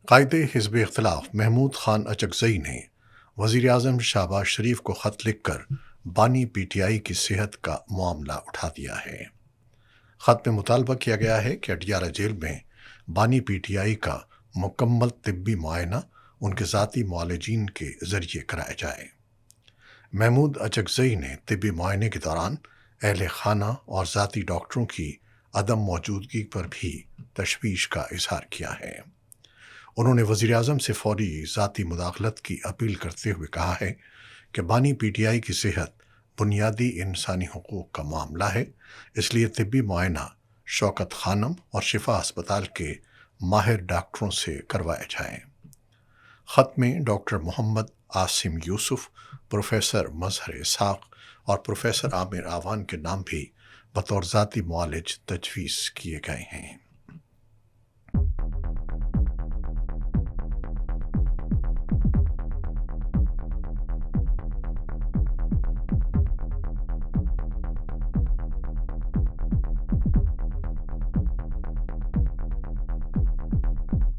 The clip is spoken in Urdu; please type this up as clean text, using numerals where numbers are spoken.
قائد حزب اختلاف محمود خان اچکزئی نے وزیر اعظم شہباز شریف کو خط لکھ کر بانی پی ٹی آئی کی صحت کا معاملہ اٹھا دیا ہے۔ خط میں مطالبہ کیا گیا ہے کہ اڈیالہ جیل میں بانی پی ٹی آئی کا مکمل طبی معائنہ ان کے ذاتی معالجین کے ذریعے کرایا جائے۔ محمود اچکزئی نے طبی معائنے کے دوران اہل خانہ اور ذاتی ڈاکٹروں کی عدم موجودگی پر بھی تشویش کا اظہار کیا ہے۔ انہوں نے وزیر اعظم سے فوری ذاتی مداخلت کی اپیل کرتے ہوئے کہا ہے کہ بانی پی ٹی آئی کی صحت بنیادی انسانی حقوق کا معاملہ ہے، اس لیے طبی معائنہ شوکت خانم اور شفا اسپتال کے ماہر ڈاکٹروں سے کروایا جائے۔ خط میں ڈاکٹر محمد عاصم یوسف، پروفیسر مظہر اسحاق اور پروفیسر عامر اعوان کے نام بھی بطور ذاتی معالج تجویز کیے گئے ہیں۔